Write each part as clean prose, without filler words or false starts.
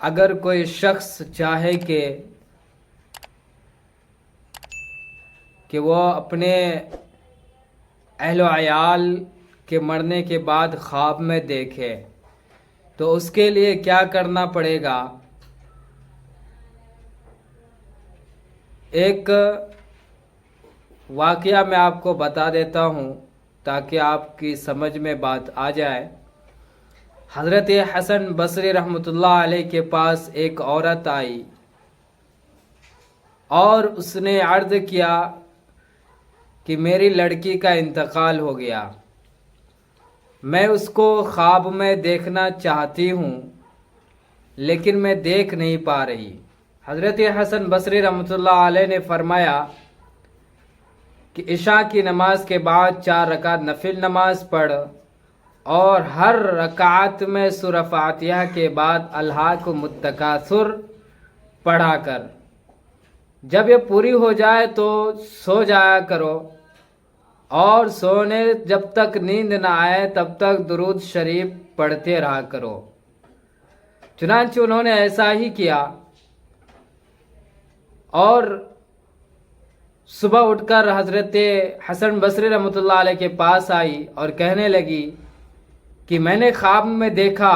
اگر کوئی شخص چاہے کہ وہ اپنے اہل و عیال کے مرنے کے بعد خواب میں دیکھے تو اس کے لیے کیا کرنا پڑے گا؟ ایک واقعہ میں آپ کو بتا دیتا ہوں تاکہ آپ کی سمجھ میں بات آ جائے۔ حضرت حسن بصری رحمۃ اللہ علیہ کے پاس ایک عورت آئی اور اس نے عرض کیا کہ میری لڑکی کا انتقال ہو گیا، میں اس کو خواب میں دیکھنا چاہتی ہوں لیکن میں دیکھ نہیں پا رہی۔ حضرت حسن بصری رحمۃ اللہ علیہ نے فرمایا کہ عشاء کی نماز کے بعد 4 رکعت نفل نماز پڑھ اور ہر رکعت میں سورہ فاتحہ کے بعد الہاکم التکاثر پڑھا کر، جب یہ پوری ہو جائے تو سو جایا کرو اور سونے جب تک نیند نہ آئے تب تک درود شریف پڑھتے رہا کرو۔ چنانچہ انہوں نے ایسا ہی کیا اور صبح اٹھ کر حضرت حسن بصری رحمۃ اللہ علیہ کے پاس آئی اور کہنے لگی کہ میں نے خواب میں دیکھا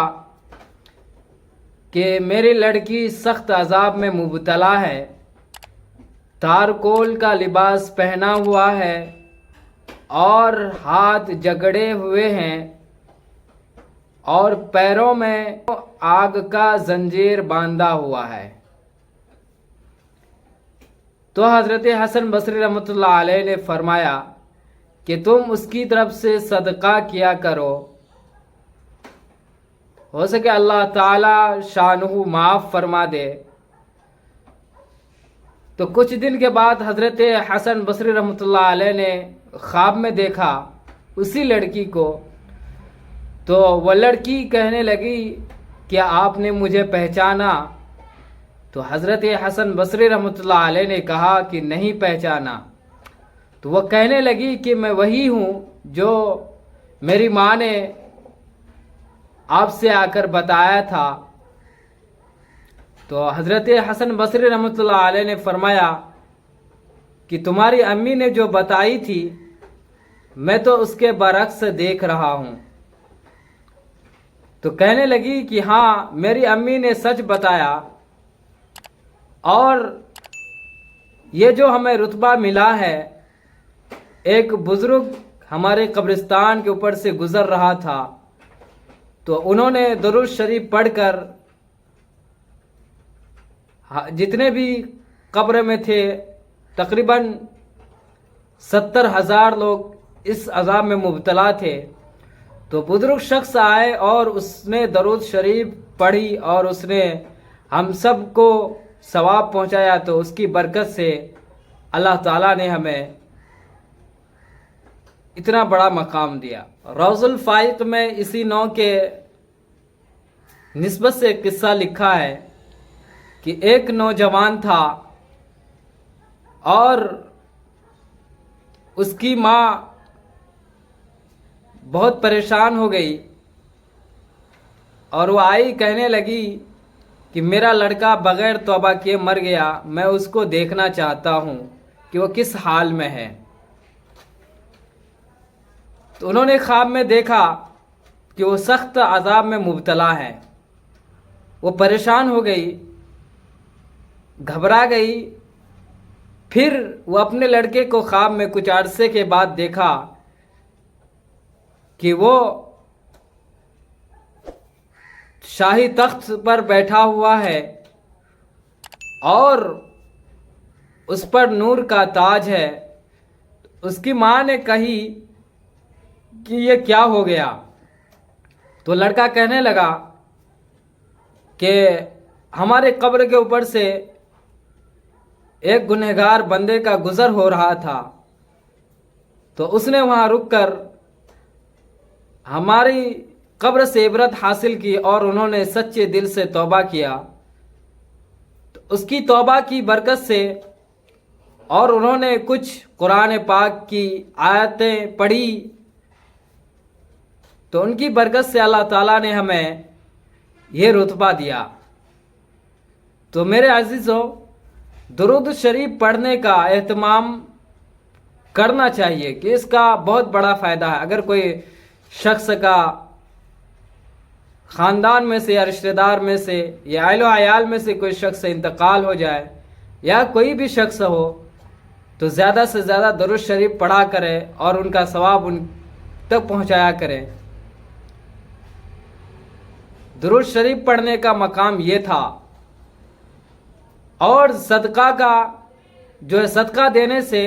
کہ میری لڑکی سخت عذاب میں مبتلا ہے، تارکول کا لباس پہنا ہوا ہے اور ہاتھ جگڑے ہوئے ہیں اور پیروں میں آگ کا زنجیر باندھا ہوا ہے۔ تو حضرت حسن بصری رحمۃ اللہ علیہ نے فرمایا کہ تم اس کی طرف سے صدقہ کیا کرو، ہو سکے اللہ تعالی شانہ معاف فرما دے۔ تو کچھ دن کے بعد حضرت حسن بصری رحمۃ اللہ علیہ نے خواب میں دیکھا اسی لڑکی کو، تو وہ لڑکی کہنے لگی کیا آپ نے مجھے پہچانا؟ تو حضرت حسن بصری رحمۃ اللہ علیہ نے کہا کہ نہیں پہچانا۔ تو وہ کہنے لگی کہ میں وہی ہوں جو میری ماں نے آپ سے آ کر بتایا تھا۔ تو حضرت حسن بصری رحمۃ اللہ علیہ نے فرمایا کہ تمہاری امی نے جو بتائی تھی میں تو اس کے برعکس دیکھ رہا ہوں۔ تو کہنے لگی کہ ہاں میری امی نے سچ بتایا، اور یہ جو ہمیں رتبہ ملا ہے، ایک بزرگ ہمارے قبرستان کے اوپر سے گزر رہا تھا تو انہوں نے درود شریف پڑھ کر جتنے بھی قبر میں تھے تقریباً 70,000 لوگ اس عذاب میں مبتلا تھے، تو بزرگ شخص آئے اور اس نے درود شریف پڑھی اور اس نے ہم سب کو ثواب پہنچایا۔ تو اس کی برکت سے اللہ تعالیٰ نے ہمیں اتنا بڑا مقام دیا۔ روض الفائق میں اسی نوع کے نسبت سے ایک قصہ لکھا ہے کہ ایک نوجوان تھا اور اس کی ماں بہت پریشان ہو گئی اور وہ آئی کہنے لگی کہ میرا لڑکا بغیر توبہ کیے مر گیا، میں اس کو دیکھنا چاہتا ہوں کہ وہ کس حال میں ہے۔ تو انہوں نے خواب میں دیکھا کہ وہ سخت عذاب میں مبتلا ہے۔ وہ پریشان ہو گئی، گھبرا گئی۔ پھر وہ اپنے لڑکے کو خواب میں کچھ عرصے کے بعد دیکھا کہ وہ شاہی تخت پر بیٹھا ہوا ہے اور اس پر نور کا تاج ہے۔ اس کی ماں نے کہی کہ یہ کیا ہو گیا؟ تو لڑکا کہنے لگا کہ ہمارے قبر کے اوپر سے ایک گنہگار بندے کا گزر ہو رہا تھا، تو اس نے وہاں رک کر ہماری قبر سے عبرت حاصل کی اور انہوں نے سچے دل سے توبہ کیا۔ تو اس کی توبہ کی برکت سے اور انہوں نے کچھ قرآن پاک کی آیتیں پڑھی تو ان کی برکت سے اللہ تعالیٰ نے ہمیں یہ رتبہ دیا۔ تو میرے عزیزوں، درود شریف پڑھنے کا اہتمام کرنا چاہیے کہ اس کا بہت بڑا فائدہ ہے۔ اگر کوئی شخص کا خاندان میں سے یا رشتہ دار میں سے یا اہل و عیال میں سے کوئی شخص انتقال ہو جائے یا کوئی بھی شخص ہو تو زیادہ سے زیادہ درود شریف پڑھا کرے اور ان کا ثواب ان تک پہنچایا کرے۔ درود شریف پڑھنے کا مقام یہ تھا۔ اور صدقہ کا جو ہے، صدقہ دینے سے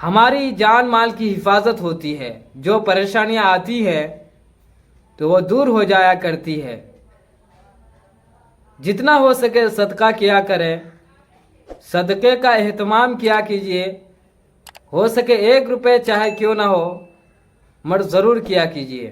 ہماری جان مال کی حفاظت ہوتی ہے، جو پریشانیاں آتی ہے تو وہ دور ہو جایا کرتی ہے۔ جتنا ہو سکے صدقہ کیا کریں، صدقے کا اہتمام کیا کیجیے، ہو سکے 1 روپے چاہے کیوں نہ ہو مگر ضرور کیا کیجیے۔